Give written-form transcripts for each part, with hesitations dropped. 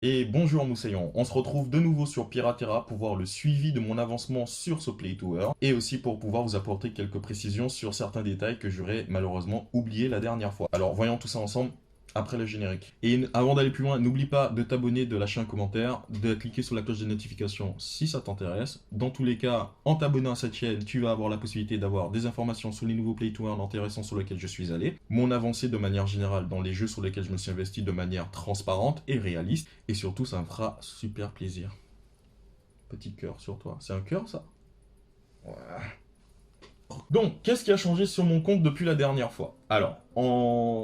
Et bonjour Moussaillon, on se retrouve de nouveau sur Piratera pour voir le suivi de mon avancement sur ce Play Tower et aussi pour pouvoir vous apporter quelques précisions sur certains détails que j'aurais malheureusement oublié la dernière fois. Alors voyons tout ça ensemble après le générique. Et avant d'aller plus loin, n'oublie pas de t'abonner, de lâcher un commentaire, de cliquer sur la cloche de notification si ça t'intéresse. Dans tous les cas, en t'abonnant à cette chaîne, tu vas avoir la possibilité d'avoir des informations sur les nouveaux Play Tower intéressants sur lesquels je suis allé, mon avancée de manière générale dans les jeux sur lesquels je me suis investi de manière transparente et réaliste, et surtout ça me fera super plaisir. Petit cœur sur toi. C'est un cœur ça? Ouais. Donc, qu'est-ce qui a changé sur mon compte depuis la dernière fois? Alors,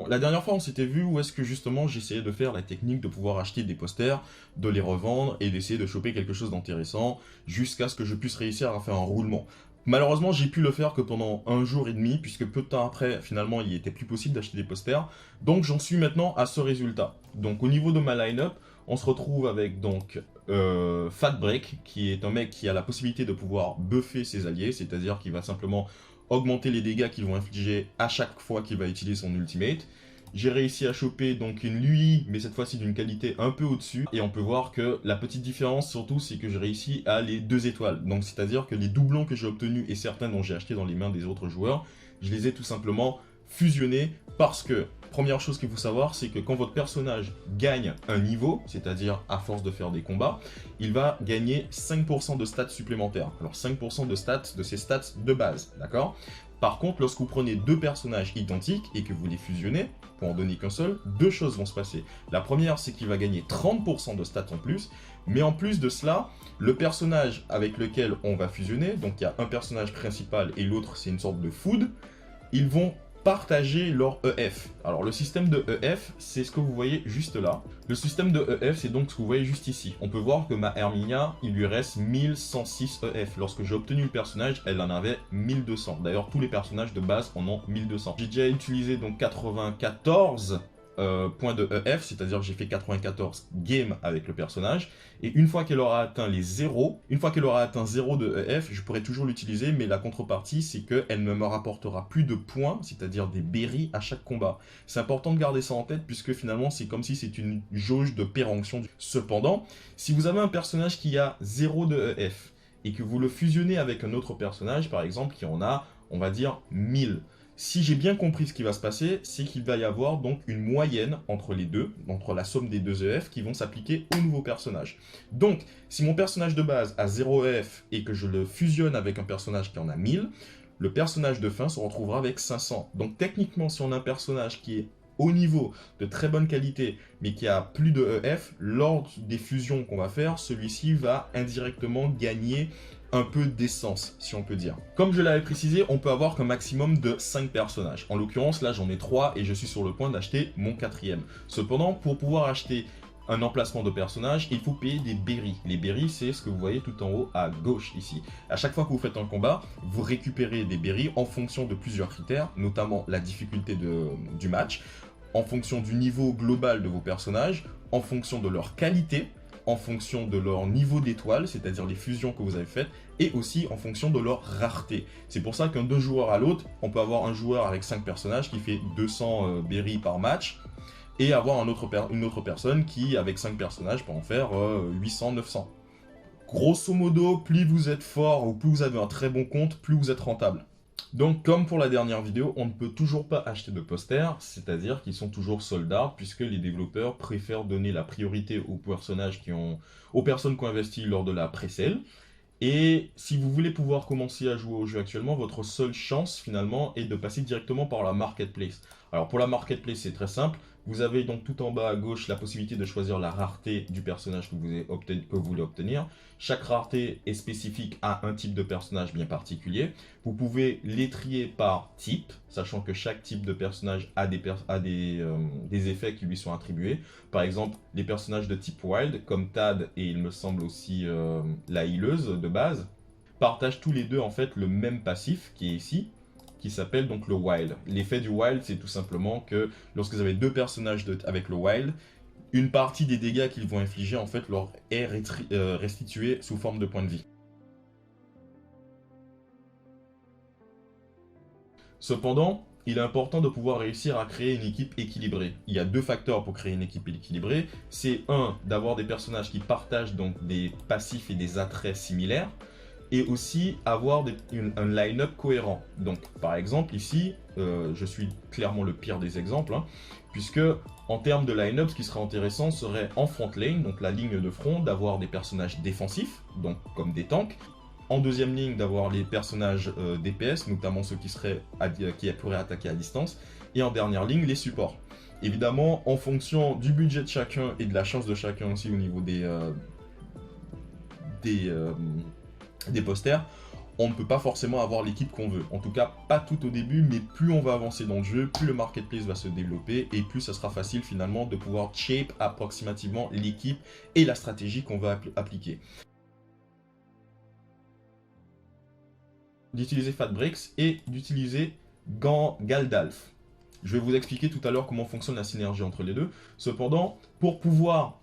la dernière fois, on s'était vu où est-ce que justement j'essayais de faire la technique de pouvoir acheter des posters, de les revendre et d'essayer de choper quelque chose d'intéressant jusqu'à ce que je puisse réussir à faire un roulement. Malheureusement, j'ai pu le faire que pendant un jour et demi, puisque peu de temps après, finalement, il était plus possible d'acheter des posters. Donc, j'en suis maintenant à ce résultat. Donc, au niveau de ma line-up, on se retrouve avec donc Fat Break, qui est un mec qui a la possibilité de pouvoir buffer ses alliés, c'est-à-dire qu'il va simplement augmenter les dégâts qu'il va infliger à chaque fois qu'il va utiliser son ultimate. J'ai réussi à choper donc une Lui, mais cette fois-ci d'une qualité un peu au-dessus. Et on peut voir que la petite différence surtout, c'est que j'ai réussi à les 2 étoiles. Donc c'est-à-dire que les doublons que j'ai obtenus et certains dont j'ai acheté dans les mains des autres joueurs, je les ai tout simplement fusionnés parce que, première chose qu'il faut savoir, c'est que quand votre personnage gagne un niveau, c'est-à-dire à force de faire des combats, il va gagner 5% de stats supplémentaires. Alors 5% de stats, de ses stats de base, d'accord? Par contre, lorsque vous prenez deux personnages identiques et que vous les fusionnez, pour en donner qu'un seul, deux choses vont se passer. La première, c'est qu'il va gagner 30% de stats en plus, mais en plus de cela, le personnage avec lequel on va fusionner, donc il y a un personnage principal et l'autre c'est une sorte de food, ils vont partager leur EF. Alors le système de EF, c'est ce que vous voyez juste là. Le système de EF, c'est donc ce que vous voyez juste ici. On peut voir que ma Herminia, il lui reste 1106 EF. Lorsque j'ai obtenu le personnage, elle en avait 1200. D'ailleurs, tous les personnages de base en ont 1200. J'ai déjà utilisé donc 94 points de EF, c'est-à-dire que j'ai fait 94 games avec le personnage, et une fois qu'elle aura atteint les 0, une fois qu'elle aura atteint 0 de EF, je pourrai toujours l'utiliser, mais la contrepartie, c'est qu'elle ne me rapportera plus de points, c'est-à-dire des berries à chaque combat. C'est important de garder ça en tête, puisque finalement, c'est comme si c'est une jauge de péremption. Cependant, si vous avez un personnage qui a 0 de EF, et que vous le fusionnez avec un autre personnage, par exemple, qui en a, on va dire, 1000, si j'ai bien compris ce qui va se passer, c'est qu'il va y avoir donc une moyenne entre les deux, entre la somme des deux EF qui vont s'appliquer au nouveau personnage. Donc, si mon personnage de base a 0 EF et que je le fusionne avec un personnage qui en a 1000, le personnage de fin se retrouvera avec 500. Donc techniquement, si on a un personnage qui est haut niveau, de très bonne qualité, mais qui a plus de EF, lors des fusions qu'on va faire, celui-ci va indirectement gagner un peu d'essence, si on peut dire. Comme je l'avais précisé, on peut avoir qu'un maximum de 5 personnages. En l'occurrence, là, j'en ai 3 et je suis sur le point d'acheter mon 4e. Cependant, pour pouvoir acheter un emplacement de personnage, il faut payer des berries. Les berries, c'est ce que vous voyez tout en haut à gauche ici. À chaque fois que vous faites un combat, vous récupérez des berries en fonction de plusieurs critères, notamment la difficulté du match, en fonction du niveau global de vos personnages, en fonction de leur qualité, en fonction de leur niveau d'étoile, c'est-à-dire les fusions que vous avez faites, et aussi en fonction de leur rareté. C'est pour ça d'un joueur à l'autre, on peut avoir un joueur avec 5 personnages qui fait 200 berries par match, et avoir une autre personne qui, avec 5 personnages, peut en faire 800, 900. Grosso modo, plus vous êtes fort ou plus vous avez un très bon compte, plus vous êtes rentable. Donc, comme pour la dernière vidéo, on ne peut toujours pas acheter de posters, c'est-à-dire qu'ils sont toujours sold out, puisque les développeurs préfèrent donner la priorité aux personnages aux personnes qui ont investi lors de la pré-sale. Et si vous voulez pouvoir commencer à jouer au jeu actuellement, votre seule chance finalement est de passer directement par la marketplace. Alors pour la marketplace, c'est très simple. Vous avez donc tout en bas à gauche la possibilité de choisir la rareté du personnage que vous voulez obtenir. Chaque rareté est spécifique à un type de personnage bien particulier. Vous pouvez les trier par type, sachant que chaque type de personnage a des effets qui lui sont attribués. Par exemple, les personnages de type Wild, comme Tad et il me semble aussi la healeuse de base, partagent tous les deux en fait le même passif qui est ici, qui s'appelle donc le Wild. L'effet du Wild, c'est tout simplement que lorsque vous avez deux personnages avec le Wild, une partie des dégâts qu'ils vont infliger en fait leur est restituée sous forme de points de vie. Cependant, il est important de pouvoir réussir à créer une équipe équilibrée. Il y a deux facteurs pour créer une équipe équilibrée. C'est un, d'avoir des personnages qui partagent donc des passifs et des attraits similaires, et aussi avoir un line-up cohérent. Donc par exemple ici, je suis clairement le pire des exemples, hein, puisque en termes de line-up, ce qui serait intéressant serait en front lane, donc la ligne de front, d'avoir des personnages défensifs, donc comme des tanks. En deuxième ligne, d'avoir les personnages DPS, notamment ceux qui pourraient attaquer à distance. Et en dernière ligne, les supports. Évidemment, en fonction du budget de chacun et de la chance de chacun aussi au niveau des posters, on ne peut pas forcément avoir l'équipe qu'on veut. En tout cas, pas tout au début, mais plus on va avancer dans le jeu, plus le marketplace va se développer et plus ça sera facile finalement de pouvoir shape approximativement l'équipe et la stratégie qu'on va appliquer. D'utiliser Fatbricks et d'utiliser Gandalf. Je vais vous expliquer tout à l'heure comment fonctionne la synergie entre les deux. Cependant, pour pouvoir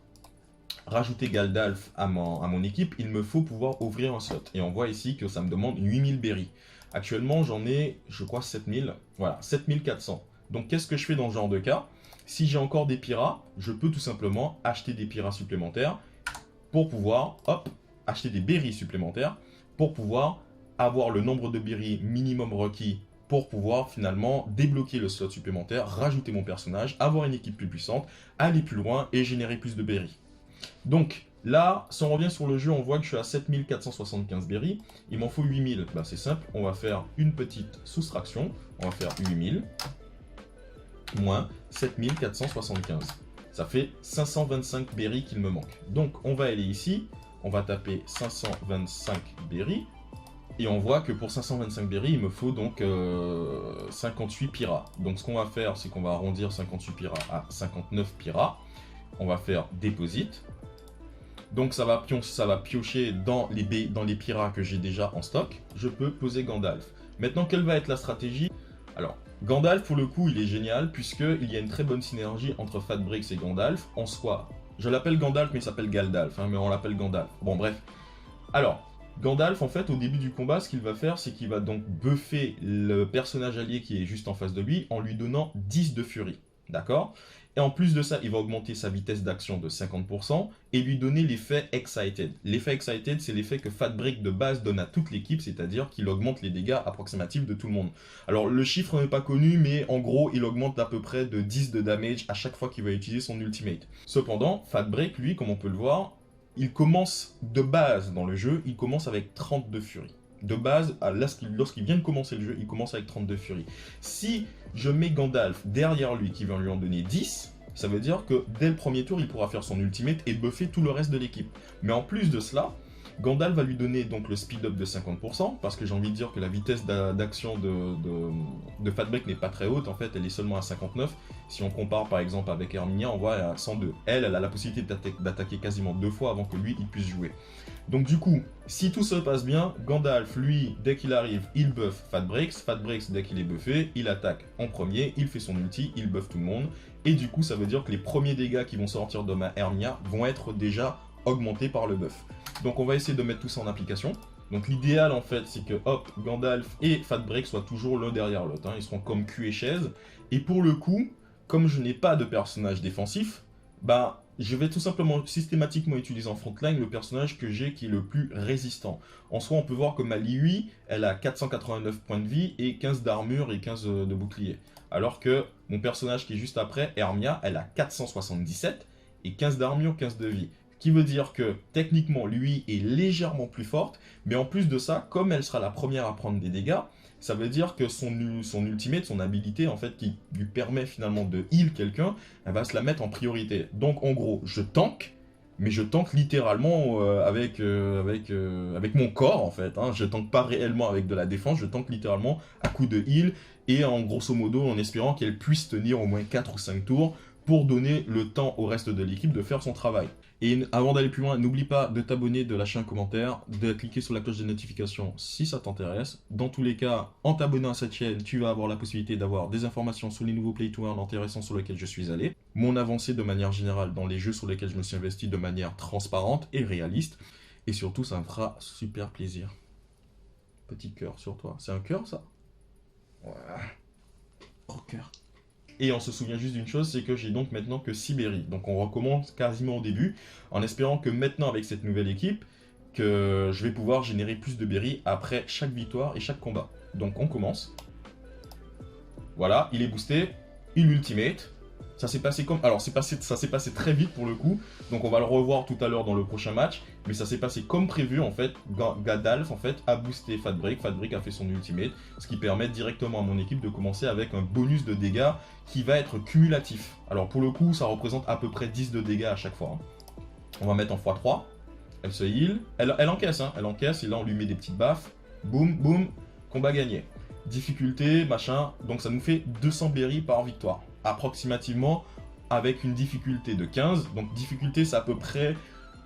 rajouter Gandalf à mon équipe, il me faut pouvoir ouvrir un slot. Et on voit ici que ça me demande 8000 berries. Actuellement, j'en ai, je crois, 7000. Voilà, 7400. Donc, qu'est-ce que je fais dans ce genre de cas? Si j'ai encore des piras, je peux tout simplement acheter des piras supplémentaires pour pouvoir, hop, acheter des berries supplémentaires pour pouvoir avoir le nombre de berries minimum requis pour pouvoir finalement débloquer le slot supplémentaire, rajouter mon personnage, avoir une équipe plus puissante, aller plus loin et générer plus de berries. Donc là, si on revient sur le jeu, on voit que je suis à 7475 berries. Il m'en faut 8000. Bah, c'est simple, on va faire une petite soustraction. On va faire 8000 moins 7475. Ça fait 525 berries qu'il me manque. Donc on va aller ici, on va taper 525 berries. Et on voit que pour 525 berries, il me faut donc 58 piras. Donc ce qu'on va faire, c'est qu'on va arrondir 58 piras à 59 piras. On va faire deposit. Donc ça va piocher dans les piras que j'ai déjà en stock. Je peux poser Gandalf. Maintenant, quelle va être la stratégie? Alors, Gandalf, pour le coup, il est génial, puisqu'il y a une très bonne synergie entre Fatbricks et Gandalf. En soi, je l'appelle Gandalf, mais il s'appelle Galdalf, hein, mais on l'appelle Gandalf. Bon, bref. Alors, Gandalf, en fait, au début du combat, ce qu'il va faire, c'est qu'il va donc buffer le personnage allié qui est juste en face de lui, en lui donnant 10 de furie. D'accord? Et en plus de ça, il va augmenter sa vitesse d'action de 50% et lui donner l'effet Excited. L'effet Excited, c'est l'effet que Fatbrick de base donne à toute l'équipe, c'est-à-dire qu'il augmente les dégâts approximatifs de tout le monde. Alors le chiffre n'est pas connu, mais en gros, il augmente à peu près de 10 de damage à chaque fois qu'il va utiliser son ultimate. Cependant, Fatbrick, lui, comme on peut le voir, il commence de base dans le jeu, il commence avec 30 de furie. De base, lorsqu'il vient de commencer le jeu, il commence avec 32 furie. Si je mets Gandalf derrière lui qui va lui en donner 10, ça veut dire que dès le premier tour, il pourra faire son ultimate et buffer tout le reste de l'équipe. Mais en plus de cela, Gandalf va lui donner donc le speed up de 50%, parce que j'ai envie de dire que la vitesse d'action de Fatbrick n'est pas très haute, en fait elle est seulement à 59. Si on compare par exemple avec Herminia, on voit à 102. Elle a la possibilité d'attaquer quasiment 2 fois avant que lui il puisse jouer. Donc du coup, si tout se passe bien, Gandalf, lui, dès qu'il arrive, il buff Fatbricks. Fatbricks, dès qu'il est buffé, il attaque en premier, il fait son ulti, il buff tout le monde. Et du coup, ça veut dire que les premiers dégâts qui vont sortir de ma Hermia vont être déjà augmentés par le buff. Donc on va essayer de mettre tout ça en application. Donc l'idéal en fait, c'est que hop, Gandalf et Fatbrick soient toujours l'un derrière l'autre. Hein. Ils seront comme cul et chaise. Et pour le coup, comme je n'ai pas de personnage défensif, bah je vais tout simplement systématiquement utiliser en frontline le personnage que j'ai qui est le plus résistant. En soi, on peut voir que ma Liui, elle a 489 points de vie et 15 d'armure et 15 de bouclier. Alors que mon personnage qui est juste après, Hermia, elle a 477 et 15 d'armure, 15 de vie. Ce qui veut dire que techniquement, lui est légèrement plus forte, mais en plus de ça, comme elle sera la première à prendre des dégâts, ça veut dire que son ultimate, son habilité en fait, qui lui permet finalement de heal quelqu'un, elle va se la mettre en priorité. Donc en gros, je tank, mais je tank littéralement avec mon corps en fait. Hein. Je tank pas réellement avec de la défense, je tank littéralement à coup de heal, et en grosso modo en espérant qu'elle puisse tenir au moins 4 ou 5 tours pour donner le temps au reste de l'équipe de faire son travail. Et avant d'aller plus loin, n'oublie pas de t'abonner, de lâcher un commentaire, de cliquer sur la cloche de notification si ça t'intéresse. Dans tous les cas, en t'abonnant à cette chaîne, tu vas avoir la possibilité d'avoir des informations sur les nouveaux Play to Earn intéressants sur lesquels je suis allé, mon avancée de manière générale dans les jeux sur lesquels je me suis investi de manière transparente et réaliste, et surtout ça me fera super plaisir. Petit cœur sur toi. C'est un cœur ça? Voilà. Rocker. Et on se souvient juste d'une chose, c'est que j'ai donc maintenant que 6 berries. Donc on recommence quasiment au début, en espérant que maintenant avec cette nouvelle équipe, que je vais pouvoir générer plus de berries après chaque victoire et chaque combat. Donc on commence. Voilà, il est boosté, il ultimate. Ça s'est passé comme... Alors ça s'est passé très vite pour le coup, donc on va le revoir tout à l'heure dans le prochain match, mais ça s'est passé comme prévu en fait. Gadalf en fait a boosté Fatbrick, Fatbrick a fait son ultimate, ce qui permet directement à mon équipe de commencer avec un bonus de dégâts qui va être cumulatif. Alors pour le coup ça représente à peu près 10 de dégâts à chaque fois. On va mettre en x3, elle se heal, elle encaisse, hein. Elle encaisse et là on lui met des petites baffes, boum boum, combat gagné. Difficulté, machin, donc ça nous fait 200 berries par victoire, approximativement, avec une difficulté de 15, donc difficulté c'est à peu près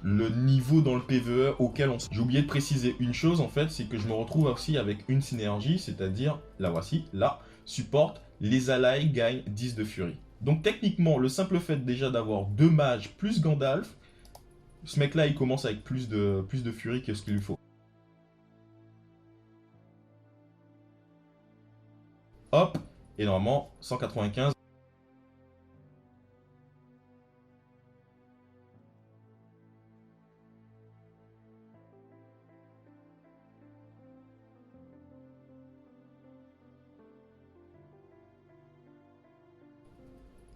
le niveau dans le PvE auquel on... J'ai oublié de préciser une chose en fait, c'est que je me retrouve aussi avec une synergie, c'est-à-dire, la voici, là, support, les alliés gagnent 10 de furie. Donc techniquement, le simple fait déjà d'avoir 2 mages plus Gandalf, ce mec là il commence avec plus de furie que ce qu'il lui faut. Hop, et normalement, 195.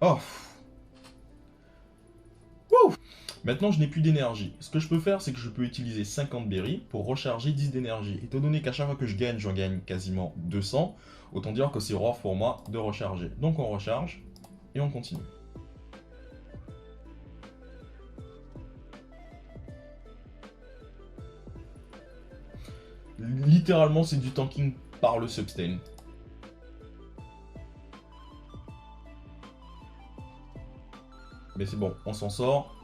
Oh. Wouh. Maintenant, je n'ai plus d'énergie. Ce que je peux faire, c'est que je peux utiliser 50 berries pour recharger 10 d'énergie. Étant donné qu'à chaque fois que je gagne, j'en gagne quasiment 200, autant dire que c'est rare pour moi de recharger. Donc on recharge, et on continue. Littéralement, c'est du tanking par le sustain. Mais c'est bon, on s'en sort.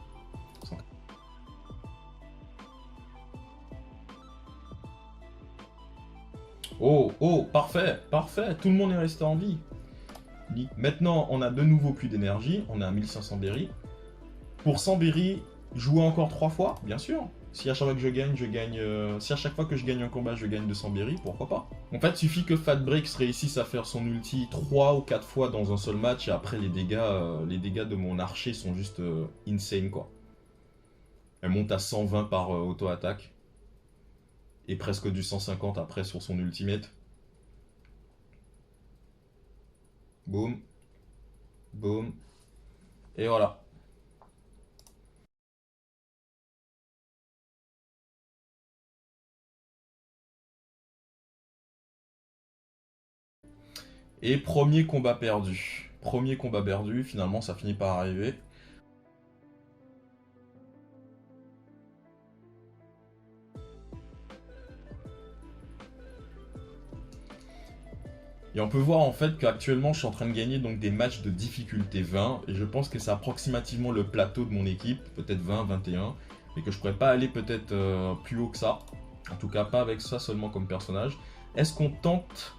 Oh, oh, parfait, parfait, tout le monde est resté en vie. Maintenant, on a de nouveau plus d'énergie, on est à 1500 berries. Pour 100 berries, jouer encore 3 fois, bien sûr. Si à chaque fois que je gagne, si à chaque fois que je gagne un combat, je gagne 200 berries, pourquoi pas. En fait, il suffit que Fatbrix réussisse à faire son ulti 3 ou 4 fois dans un seul match, et après les dégâts de mon archer sont juste insane, quoi. Elle monte à 120 par auto-attaque, et presque du 150 après sur son ultimate. Boum, boum, et voilà. Et premier combat perdu. Premier combat perdu, finalement ça finit par arriver. Et on peut voir en fait qu'actuellement je suis en train de gagner donc des matchs de difficulté 20. Et je pense que c'est approximativement le plateau de mon équipe, peut-être 20, 21. Mais que je pourrais pas aller peut-être plus haut que ça. En tout cas pas avec ça seulement comme personnage. Est-ce qu'on tente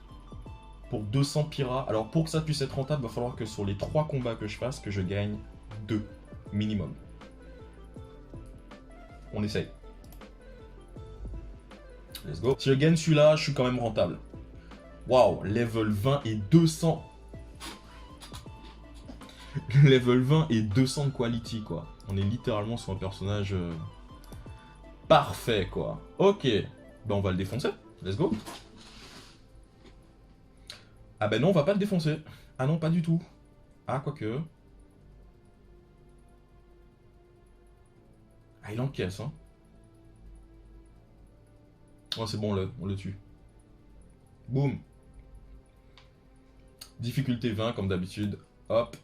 pour 200 Pyrrha? Alors pour que ça puisse être rentable, il va falloir que sur les 3 combats que je fasse, que je gagne 2 minimum. On essaye. Let's go. Si je gagne celui-là, je suis quand même rentable. Waouh, level 20 et 200. Level 20 et 200 de quality, quoi. On est littéralement sur un personnage parfait, quoi. Ok, ben on va le défoncer. Let's go. Ah ben non, on va pas le défoncer. Ah non, pas du tout. Ah, quoique. Ah, il encaisse, hein. Oh, c'est bon, on le tue. Boum. Difficulté 20, comme d'habitude. Hop.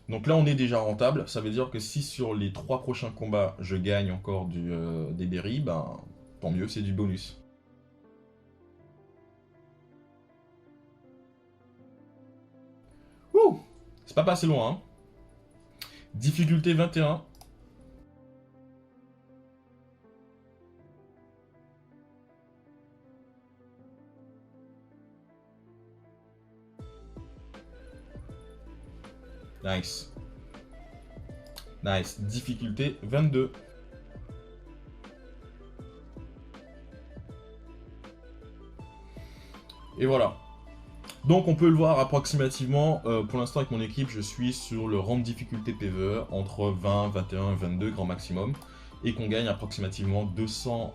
Donc là, on est déjà rentable. Ça veut dire que si sur les 3 prochains combats, je gagne encore des berries, ben tant mieux, c'est du bonus. Ouh, c'est pas passé loin, hein. Difficulté 21. Nice. Nice. Difficulté 22. Et voilà. Donc on peut le voir approximativement, pour l'instant avec mon équipe, je suis sur le rang de difficulté PvE entre 20, 21 et 22 grand maximum, et qu'on gagne approximativement 200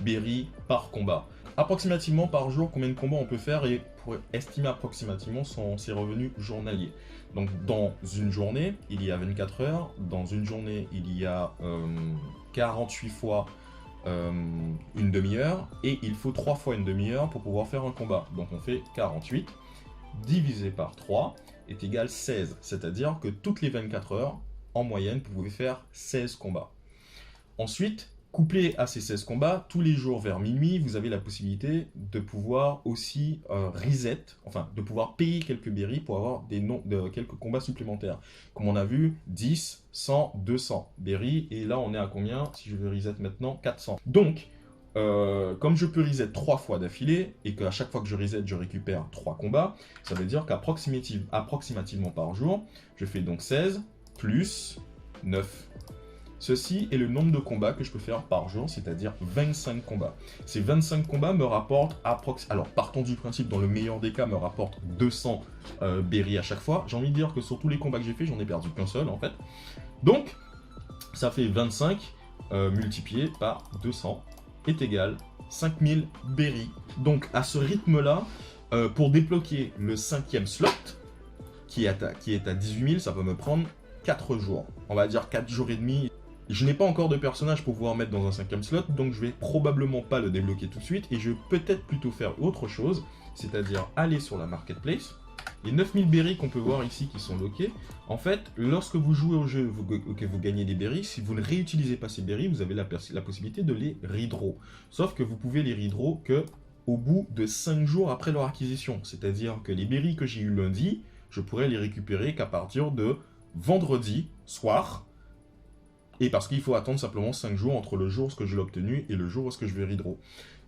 berries par combat. Approximativement par jour, combien de combats on peut faire, et pour estimer approximativement ses revenus journaliers. Donc dans une journée, il y a 24 heures, dans une journée, il y a 48 fois une demi-heure, et il faut 3 fois une demi-heure pour pouvoir faire un combat. Donc on fait 48 divisé par 3 est égal 16, c'est-à-dire que toutes les 24 heures, en moyenne, vous pouvez faire 16 combats. Ensuite, couplé à ces 16 combats, tous les jours vers minuit, vous avez la possibilité de pouvoir aussi reset, enfin de pouvoir payer quelques berries pour avoir quelques combats supplémentaires. Comme on a vu, 10, 100, 200 berries, et là on est à combien? Si je veux reset maintenant, 400. Donc, comme je peux reset 3 fois d'affilée, et qu'à chaque fois que je reset, je récupère 3 combats, ça veut dire qu'approximativement par jour, je fais donc 16 plus 9. Ceci est le nombre de combats que je peux faire par jour, c'est-à-dire 25 combats. Ces 25 combats me rapportent alors partons du principe, dans le meilleur des cas, me rapportent 200 berries à chaque fois. J'ai envie de dire que sur tous les combats que j'ai fait, j'en ai perdu qu'un seul en fait. Donc, ça fait 25 multiplié par 200 est égal 5000 berries. Donc, à ce rythme-là, pour débloquer le 5e slot, qui est à 18 000, ça peut me prendre 4 jours. On va dire 4 jours et demi. Je n'ai pas encore de personnage pour pouvoir mettre dans un 5e slot, donc je vais probablement pas le débloquer tout de suite, et je vais peut-être plutôt faire autre chose, c'est-à-dire aller sur la marketplace. Les 9000 berries qu'on peut voir ici qui sont loquées, en fait, lorsque vous jouez au jeu que vous gagnez des berries, si vous ne réutilisez pas ces berries, vous avez la possibilité de les redraw. Sauf que vous pouvez les redraw que au bout de 5 jours après leur acquisition. C'est-à-dire que les berries que j'ai eues lundi, je pourrais les récupérer qu'à partir de vendredi soir, et parce qu'il faut attendre simplement 5 jours entre le jour où je l'ai obtenu et le jour où je vais redraw.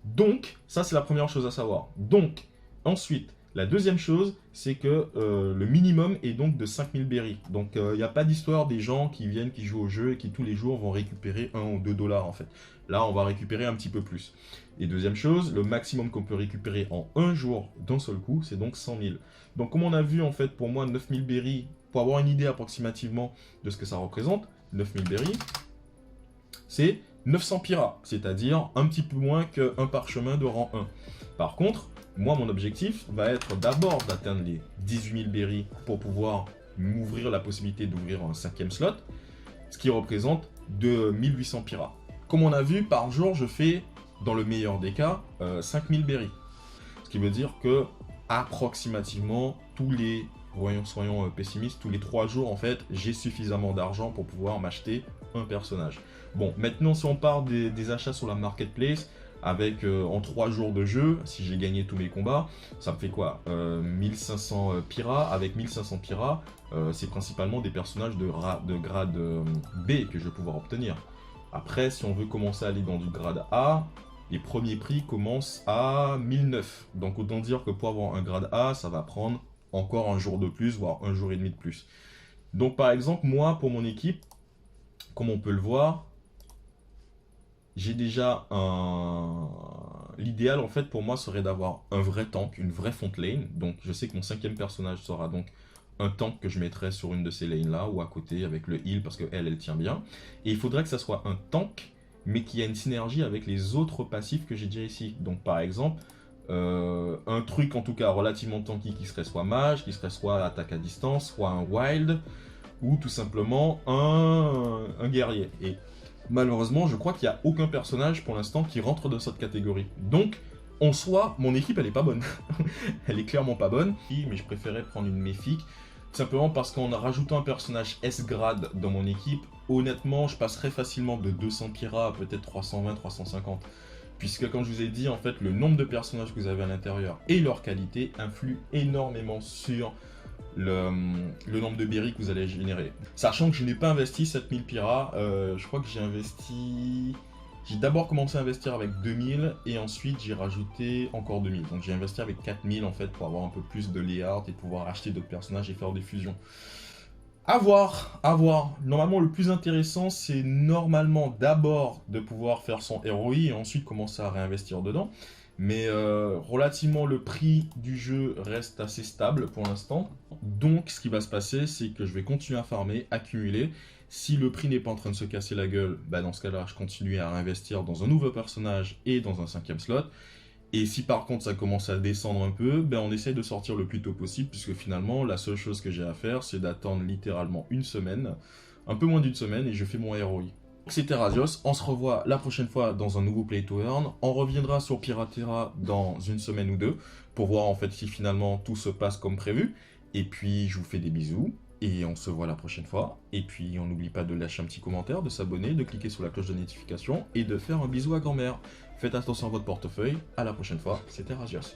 Donc, ça c'est la première chose à savoir. Donc, ensuite, la deuxième chose, c'est que le minimum est donc de 5000 berries. Donc, il n'y a pas d'histoire des gens qui viennent, qui jouent au jeu et qui tous les jours vont récupérer 1 ou 2 dollars en fait. Là, on va récupérer un petit peu plus. Et deuxième chose, le maximum qu'on peut récupérer en un jour d'un seul coup, c'est donc 100 000. Donc, comme on a vu en fait, pour moi, 9000 berries, pour avoir une idée approximativement de ce que ça représente, 9000 berries, c'est 900 piras, c'est-à-dire un petit peu moins qu'un parchemin de rang 1. Par contre, moi, mon objectif va être d'abord d'atteindre les 18 000 berries pour pouvoir m'ouvrir la possibilité d'ouvrir un 5e slot, ce qui représente 2800 piras. Comme on a vu, par jour, je fais, dans le meilleur des cas, 5000 berries. Ce qui veut dire que, approximativement, soyons pessimistes, tous les 3 jours, en fait, j'ai suffisamment d'argent pour pouvoir m'acheter un personnage. Bon, maintenant, si on part des achats sur la marketplace, avec en 3 jours de jeu, si j'ai gagné tous mes combats, ça me fait quoi 1500 piras. Avec 1500 piras, c'est principalement des personnages de grade B que je vais pouvoir obtenir. Après, si on veut commencer à aller dans du grade A, les premiers prix commencent à 1009. Donc autant dire que pour avoir un grade A, ça va prendre encore un jour de plus, voire un jour et demi de plus. Donc par exemple, moi, pour mon équipe, comme on peut le voir, j'ai déjà un... L'idéal, en fait, pour moi, serait d'avoir un vrai tank, une vraie front lane. Donc je sais que mon 5e personnage sera donc un tank que je mettrai sur une de ces lanes-là, ou à côté avec le heal, parce qu'elle tient bien. Et il faudrait que ça soit un tank, mais qui a une synergie avec les autres passifs que j'ai déjà ici. Donc par exemple, un truc en tout cas relativement tanky qui serait soit mage, qui serait soit attaque à distance, soit un wild, ou tout simplement un guerrier. Et malheureusement, je crois qu'il n'y a aucun personnage pour l'instant qui rentre dans cette catégorie. Donc, en soi, mon équipe, elle est pas bonne. Elle est clairement pas bonne. Mais je préférais prendre une Méphique, simplement parce qu'en rajoutant un personnage S-grade dans mon équipe, honnêtement, je passerais facilement de 200 piras à peut-être 320, 350. Puisque, comme je vous ai dit, en fait, le nombre de personnages que vous avez à l'intérieur et leur qualité influent énormément sur le nombre de berries que vous allez générer. Sachant que je n'ai pas investi 7000 piras, je crois que j'ai investi... J'ai d'abord commencé à investir avec 2000 et ensuite j'ai rajouté encore 2000. Donc j'ai investi avec 4000 en fait pour avoir un peu plus de layout et pouvoir acheter d'autres personnages et faire des fusions. À voir, à voir. Normalement, le plus intéressant, c'est normalement d'abord de pouvoir faire son ROI et ensuite commencer à réinvestir dedans. Mais relativement, le prix du jeu reste assez stable pour l'instant. Donc, ce qui va se passer, c'est que je vais continuer à farmer, accumuler. Si le prix n'est pas en train de se casser la gueule, bah dans ce cas-là, je continue à investir dans un nouveau personnage et dans un 5e slot. Et si par contre ça commence à descendre un peu, ben on essaye de sortir le plus tôt possible, puisque finalement la seule chose que j'ai à faire, c'est d'attendre littéralement une semaine, un peu moins d'une semaine, et je fais mon ROI. C'était Radios, on se revoit la prochaine fois dans un nouveau Play to Earn. On reviendra sur Piratera dans une semaine ou deux, pour voir en fait si finalement tout se passe comme prévu. Et puis je vous fais des bisous, et on se voit la prochaine fois. Et puis on n'oublie pas de lâcher un petit commentaire, de s'abonner, de cliquer sur la cloche de notification, et de faire un bisou à grand-mère. Faites attention à votre portefeuille, à la prochaine fois, c'était Radios.